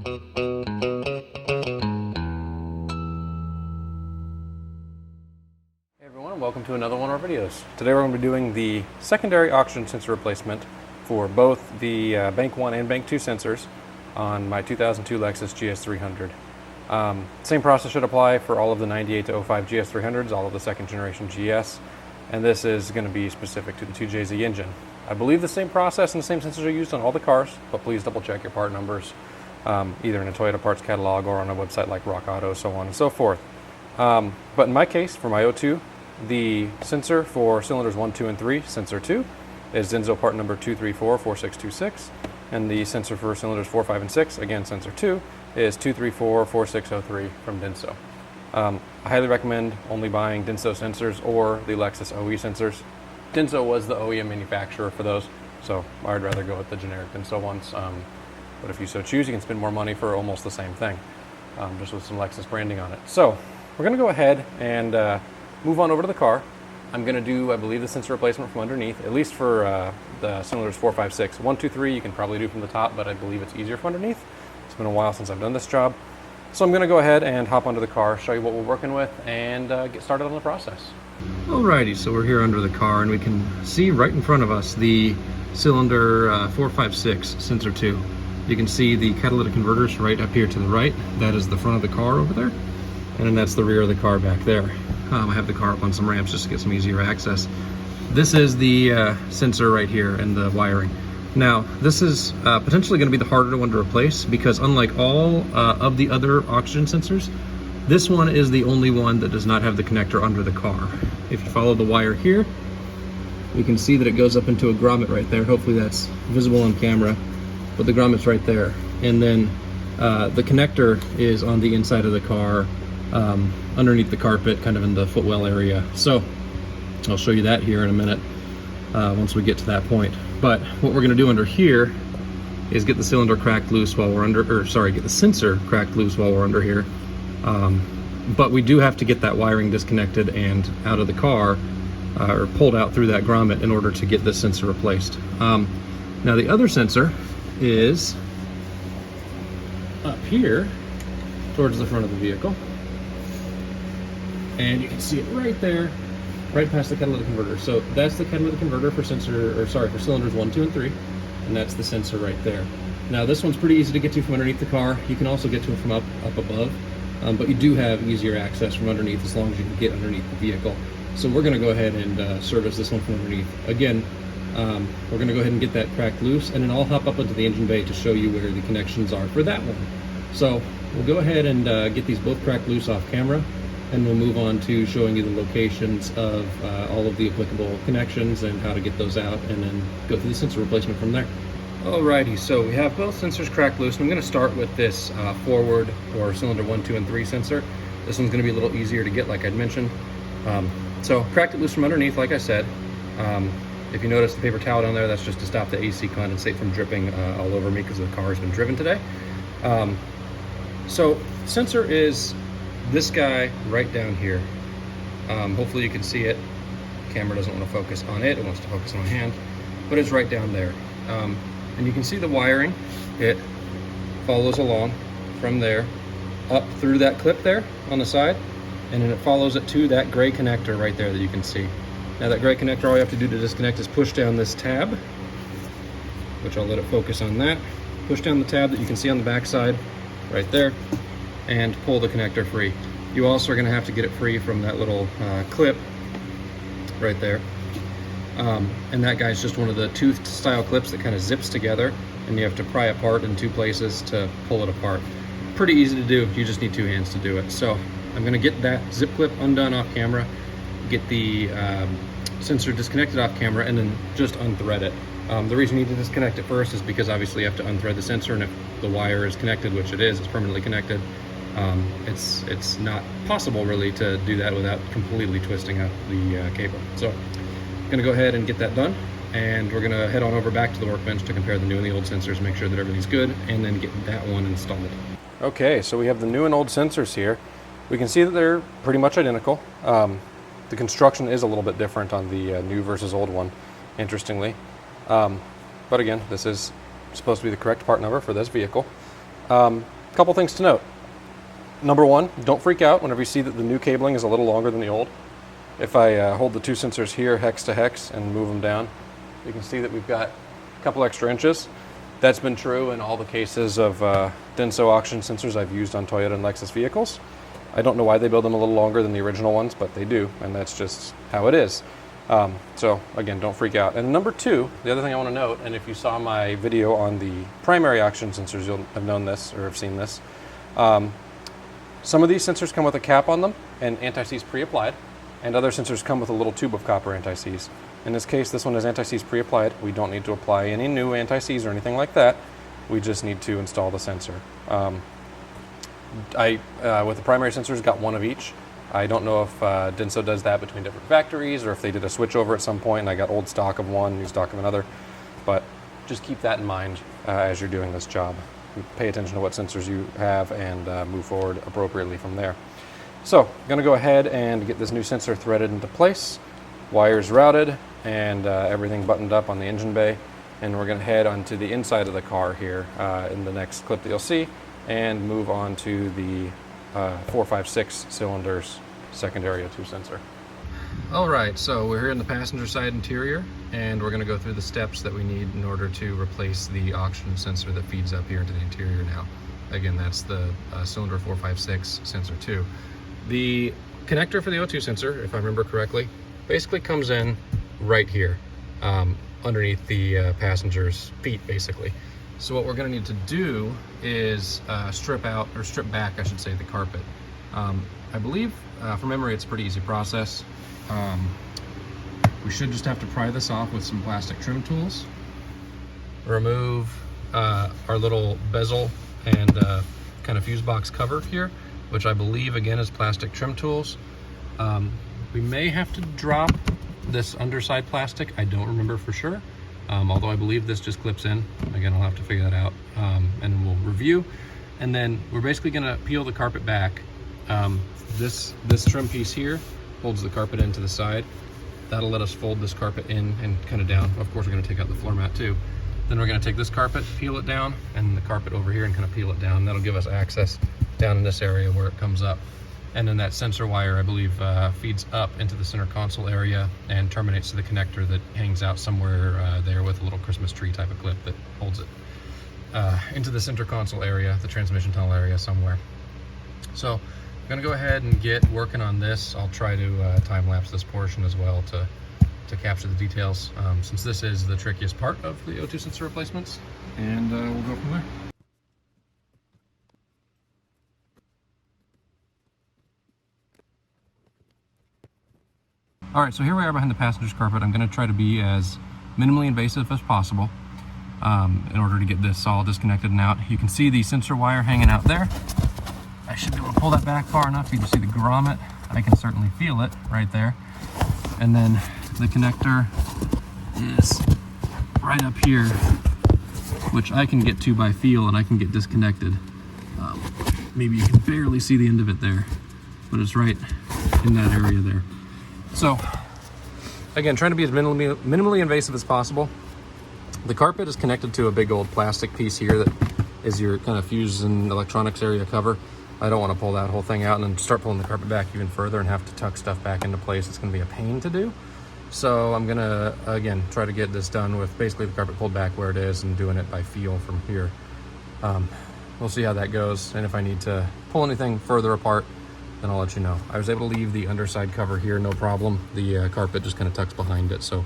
Everyone, welcome to another one of our videos. Today we're going to be doing the secondary oxygen sensor replacement for both the Bank 1 and Bank 2 sensors on my 2002 Lexus GS300. Same process should apply for all of the 98 to 05 GS300s, all of the second generation GS, and this is going to be specific to the 2JZ engine. I believe the same process and the same sensors are used on all the cars, but please double check your part numbers, either in a Toyota parts catalog or on a website like Rock Auto, so on and so forth. But in my case, for my 02, the sensor for cylinders 1, 2, and 3, sensor 2, is Zenzo part number 2344626, and the sensor for cylinders 4, 5, and 6, again sensor 2, is 2344603 from Denso. I highly recommend only buying Denso sensors or the Lexus OE sensors. Denso was the OEM manufacturer for those, so I'd rather go with the generic Denso ones. But if you so choose, you can spend more money for almost the same thing, just with some Lexus branding on it. So we're going to go ahead and move on over to the car. I'm going to do, I believe, the sensor replacement from underneath, at least for the cylinders 4, 5, 6. 1, 2, 3 you can probably do from the top, but I believe it's easier from underneath. It's been a while since I've done this job. So I'm going to go ahead and hop onto the car, show you what we're working with, and get started on the process. Alrighty, so we're here under the car, and we can see right in front of us the cylinder 456 sensor 2. You can see the catalytic converters right up here to the right. That is the front of the car over there, and then that's the rear of the car back there. I have the car up on some ramps just to get some easier access. This is the sensor right here and the wiring. Now, this is potentially going to be the harder one to replace because unlike all of the other oxygen sensors, this one is the only one that does not have the connector under the car. If you follow the wire here, you can see that it goes up into a grommet right there. Hopefully that's visible on camera, but the grommet's right there. And then the connector is on the inside of the car, underneath the carpet, kind of in the footwell area. So I'll show you that here in a minute once we get to that point. But what we're going to do under here is get the cylinder cracked loose while we're under, get the sensor cracked loose while we're under here. But we do have to get that wiring disconnected and out of the car, or pulled out through that grommet in order to get this sensor replaced. Now the other sensor is up here towards the front of the vehicle. And you can see it right there, right past the catalytic converter. So that's the catalytic converter for for cylinders 1, 2, and 3, and that's the sensor right there. Now this one's pretty easy to get to from underneath the car. You can also get to it from up above, but you do have easier access from underneath as long as you can get underneath the vehicle. So we're going to go ahead and service this one from underneath. Again, we're going to go ahead and get that cracked loose, and then I'll hop up into the engine bay to show you where the connections are for that one. So we'll go ahead and get these both cracked loose off camera, and we'll move on to showing you the locations of all of the applicable connections and how to get those out, and then go through the sensor replacement from there. Alrighty, so we have both sensors cracked loose, and I'm going to start with this forward or cylinder 1, 2, and 3 sensor. This one's going to be a little easier to get, like I'd mentioned. So cracked it loose from underneath, like I said. If you notice the paper towel down there, that's just to stop the AC condensate from dripping all over me because the car has been driven today. So sensor is this guy right down here. Hopefully you can see it. The camera doesn't want to focus on it, it wants to focus on my hand, but it's right down there. And you can see the wiring. It follows along from there up through that clip there on the side, and then it follows it to that gray connector right there that you can see. Now that gray connector, all you have to do to disconnect is push down this tab, which I'll let it focus on that. Push down the tab that you can see on the back side right there, and pull the connector free. You also are going to have to get it free from that little clip right there. And that guy's just one of the toothed style clips that kind of zips together, and you have to pry apart in 2 places to pull it apart. Pretty easy to do, you just need 2 hands to do it. So I'm going to get that zip clip undone off camera, get the sensor disconnected off camera, and then just unthread it. The reason you need to disconnect it first is because obviously you have to unthread the sensor, and if the wire is connected, which it is, it's permanently connected, it's not possible really to do that without completely twisting up the cable. So I'm going to go ahead and get that done, and we're going to head on over back to the workbench to compare the new and the old sensors, make sure that everything's good, and then get that one installed. Okay, so we have the new and old sensors here. We can see that they're pretty much identical. The construction is a little bit different on the new versus old one, interestingly. But again, this is supposed to be the correct part number for this vehicle. couple things to note. Number one, don't freak out whenever you see that the new cabling is a little longer than the old. If I hold the two sensors here hex to hex and move them down, you can see that we've got a couple extra inches. That's been true in all the cases of Denso auction sensors I've used on Toyota and Lexus vehicles. I don't know why they build them a little longer than the original ones, but they do, and that's just how it is. So again, don't freak out. And number two, the other thing I want to note, and if you saw my video on the primary auction sensors, you'll have known this or have seen this. Some of these sensors come with a cap on them and anti-seize pre-applied, and other sensors come with a little tube of copper anti-seize. In this case, this one is anti-seize pre-applied. We don't need to apply any new anti-seize or anything like that. We just need to install the sensor. With the primary sensors, got one of each. I don't know if Denso does that between different factories or if they did a switch over at some point and I got old stock of one, new stock of another. But just keep that in mind as you're doing this job. Pay attention to what sensors you have and move forward appropriately from there. So I'm going to go ahead and get this new sensor threaded into place, wires routed, and everything buttoned up on the engine bay. And we're going to head onto the inside of the car here in the next clip that you'll see and move on to the 4, 5, 6 cylinders secondary O2 sensor. All right, so we're here in the passenger side interior, and we're going to go through the steps that we need in order to replace the auction sensor that feeds up here into the interior now. Again, that's the cylinder 456 sensor 2. The connector for the O2 sensor, if I remember correctly, basically comes in right here, underneath the passenger's feet, basically. So what we're going to need to do is strip back, I should say, the carpet. I believe, from memory, it's a pretty easy process. We should just have to pry this off with some plastic trim tools. Remove our little bezel and kind of fuse box cover here, which I believe, again, is plastic trim tools. We may have to drop this underside plastic. I don't remember for sure. Although I believe this just clips in. Again, I'll have to figure that out, and we'll review. And then we're basically gonna peel the carpet back. This trim piece here holds the carpet into the side. That'll let us fold this carpet in and kind of down. Of course, we're gonna take out the floor mat too. Then we're gonna take this carpet, peel it down, and the carpet over here and kind of peel it down. That'll give us access down in this area where it comes up. And then that sensor wire, I believe, feeds up into the center console area and terminates to the connector that hangs out somewhere there with a little Christmas tree type of clip that holds it into the center console area, the transmission tunnel area somewhere. So I'm gonna go ahead and get working on this. I'll try to time lapse this portion as well to capture the details, since this is the trickiest part of the O2 sensor replacements, and we'll go from there. All right, so here we are behind the passenger's carpet. I'm gonna try to be as minimally invasive as possible in order to get this all disconnected and out. You can see the sensor wire hanging out there. I should be able to pull that back far enough for you to see the grommet. I can certainly feel it right there. And then the connector is right up here, which I can get to by feel and I can get disconnected. Maybe you can barely see the end of it there, but it's right in that area there. So, again, trying to be as minimally invasive as possible. The carpet is connected to a big old plastic piece here that is your kind of fuse and electronics area cover. I don't want to pull that whole thing out and then start pulling the carpet back even further and have to tuck stuff back into place. It's going to be a pain to do. So I'm going to, again, try to get this done with basically the carpet pulled back where it is and doing it by feel from here. We'll see how that goes, and if I need to pull anything further apart, then I'll let you know. I was able to leave the underside cover here, no problem. The carpet just kind of tucks behind it, so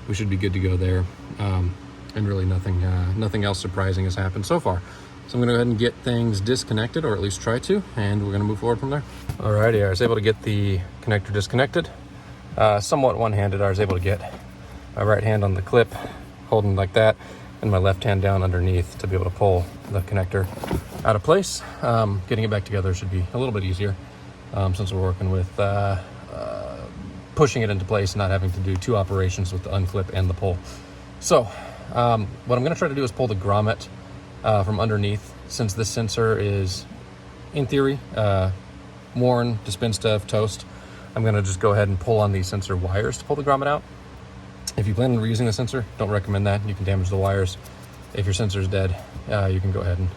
we should be good to go there. And really nothing else surprising has happened so far. So I'm gonna go ahead and get things disconnected, or at least try to, and we're gonna move forward from there. Alrighty, I was able to get the connector disconnected. Somewhat one-handed. I was able to get my right hand on the clip, holding like that, and my left hand down underneath to be able to pull the connector out of place. Getting it back together should be a little bit easier, since we're working with pushing it into place and not having to do two operations with the unclip and the pull. So what I'm going to try to do is pull the grommet from underneath, since this sensor is, in theory, worn, dispensed of, toast. I'm going to just go ahead and pull on these sensor wires to pull the grommet out. If you plan on reusing the sensor, don't recommend that. You can damage the wires. If your sensor is dead, you can go ahead and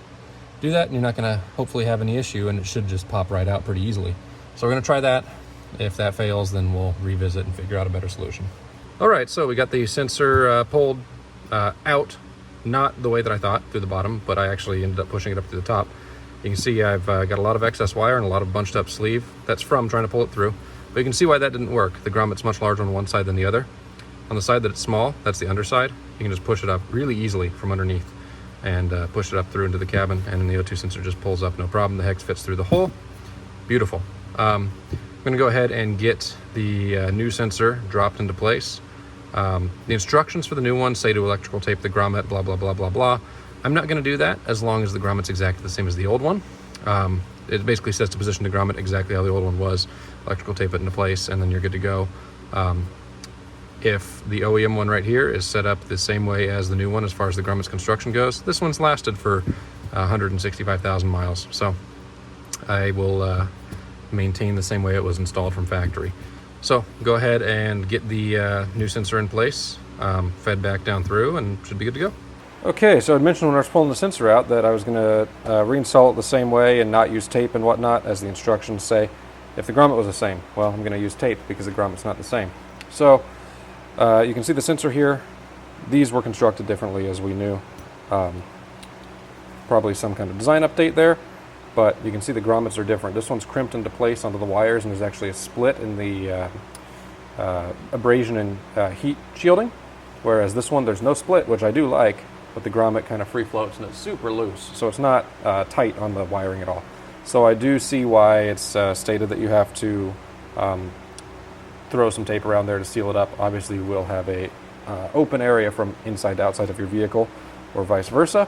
do that and you're not going to hopefully have any issue, and it should just pop right out pretty easily. So we're going to try that. If that fails, then we'll revisit and figure out a better solution. All right, so we got the sensor pulled out, not the way that I thought, through the bottom, but I actually ended up pushing it up through the top. You can see I've got a lot of excess wire and a lot of bunched up sleeve. That's from trying to pull it through. But you can see why that didn't work. The grommet's much larger on one side than the other. On the side that it's small, that's the underside. You can just push it up really easily from underneath and push it up through into the cabin, and then the O2 sensor just pulls up, no problem. The hex fits through the hole. Beautiful. I'm gonna go ahead and get the new sensor dropped into place. The instructions for the new one say to electrical tape the grommet, blah, blah, blah, blah, blah. I'm not gonna do that as long as the grommet's exactly the same as the old one. It basically says to position the grommet exactly how the old one was, electrical tape it into place, and then you're good to go. If the OEM one right here is set up the same way as the new one as far as the grommet's construction goes, this one's lasted for 165,000 miles. So I will maintain the same way it was installed from factory. So go ahead and get the new sensor in place, fed back down through, and should be good to go. Okay, so I mentioned when I was pulling the sensor out that I was going to reinstall it the same way and not use tape and whatnot as the instructions say. If the grommet was the same, well, I'm going to use tape because the grommet's not the same. So you can see the sensor here. These were constructed differently, as we knew. Probably some kind of design update there, but you can see the grommets are different. This one's crimped into place onto the wires, and there's actually a split in the abrasion and heat shielding, whereas this one, there's no split, which I do like, but the grommet kind of free floats and it's super loose, so it's not tight on the wiring at all. So I do see why it's stated that you have to throw some tape around there to seal it up. Obviously you will have a open area from inside to outside of your vehicle, or vice versa,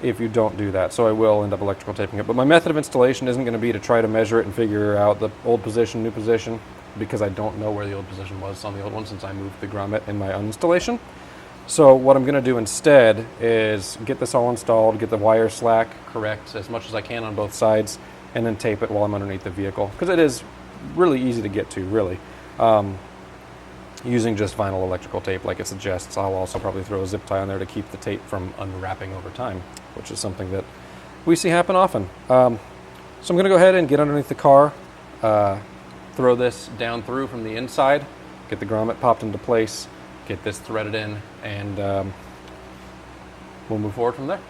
if you don't do that. So I will end up electrical taping it. But my method of installation isn't going to be to try to measure it and figure out the old position, new position, because I don't know where the old position was on the old one since I moved the grommet in my uninstallation. So what I'm going to do instead is get this all installed, get the wire slack correct as much as I can on both sides, and then tape it while I'm underneath the vehicle, because it is really easy to get to, really. Using just vinyl electrical tape like it suggests. I'll also probably throw a zip tie on there to keep the tape from unwrapping over time, which is something that we see happen often. So I'm going to go ahead and get underneath the car, throw this down through from the inside, get the grommet popped into place, get this threaded in, and we'll move forward from there.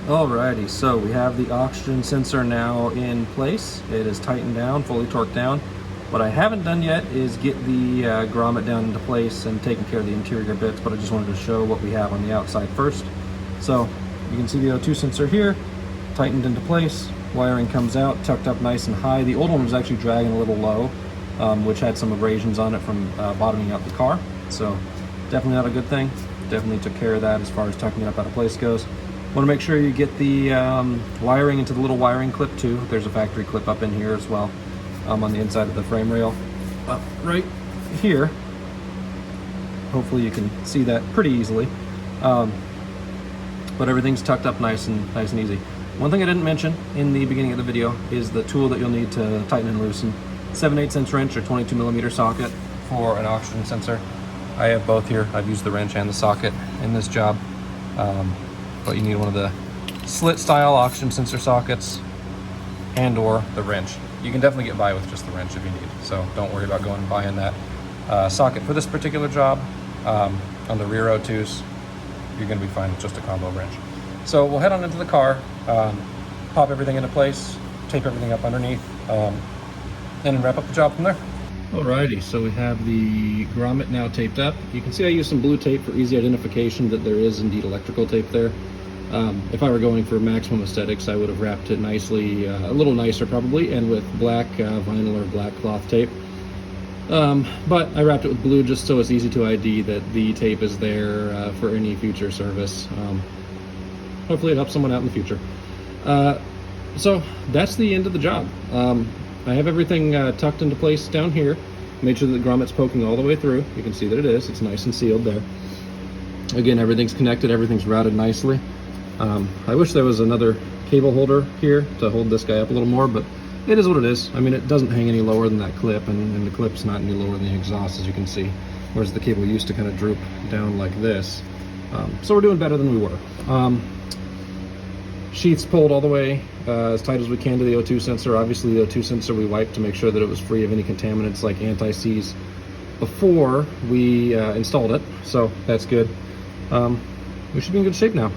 Alrighty, so we have the oxygen sensor now in place. It is tightened down, fully torqued down. What I haven't done yet is get the grommet down into place and taking care of the interior bits, but I just wanted to show what we have on the outside first. So you can see the O2 sensor here, tightened into place. Wiring comes out, tucked up nice and high. The old one was actually dragging a little low, which had some abrasions on it from bottoming out the car. So definitely not a good thing. Definitely took care of that as far as tucking it up out of place goes. Want to make sure you get the wiring into the little wiring clip too. There's a factory clip up in here as well. On the inside of the frame rail up right here. Hopefully you can see that pretty easily, but everything's tucked up nice and easy. One thing I didn't mention in the beginning of the video is the tool that you'll need to tighten and loosen. 7/8" wrench or 22mm socket for an oxygen sensor. I have both here. I've used the wrench and the socket in this job, but you need one of the slit style oxygen sensor sockets and or the wrench. You can definitely get by with just the wrench if you need, so don't worry about going and buying that socket for this particular job. On the rear O2s, you're going to be fine with just a combo wrench. So we'll head on into the car, pop everything into place, tape everything up underneath, and then wrap up the job from there. Alrighty, so we have the grommet now taped up. You can see I used some blue tape for easy identification that there is indeed electrical tape there. If I were going for maximum aesthetics, I would have wrapped it nicely, a little nicer probably, and with black vinyl or black cloth tape. But I wrapped it with blue just so it's easy to ID that the tape is there for any future service. Hopefully it helps someone out in the future. So that's the end of the job. I have everything tucked into place down here. Made sure that the grommet's poking all the way through. You can see that it is. It's nice and sealed there. Again, everything's connected. Everything's routed nicely. I wish there was another cable holder here to hold this guy up a little more, but it is what it is. I mean, it doesn't hang any lower than that clip, and the clip's not any lower than the exhaust, as you can see, whereas the cable used to kind of droop down like this. So we're doing better than we were. sheaths pulled all the way as tight as we can to the O2 sensor. Obviously the O2 sensor we wiped to make sure that it was free of any contaminants like anti-seize before we installed it, so that's good. We should be in good shape now.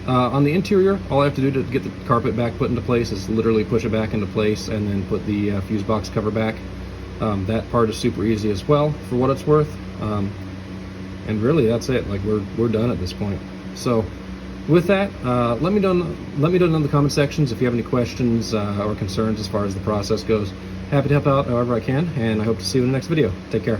On the interior, all I have to do to get the carpet back put into place is literally push it back into place and then put the fuse box cover back. That part is super easy as well, for what it's worth. And really, that's it. Like we're done at this point. So, with that, let me know in the comment sections if you have any questions or concerns as far as the process goes. Happy to help out however I can, and I hope to see you in the next video. Take care.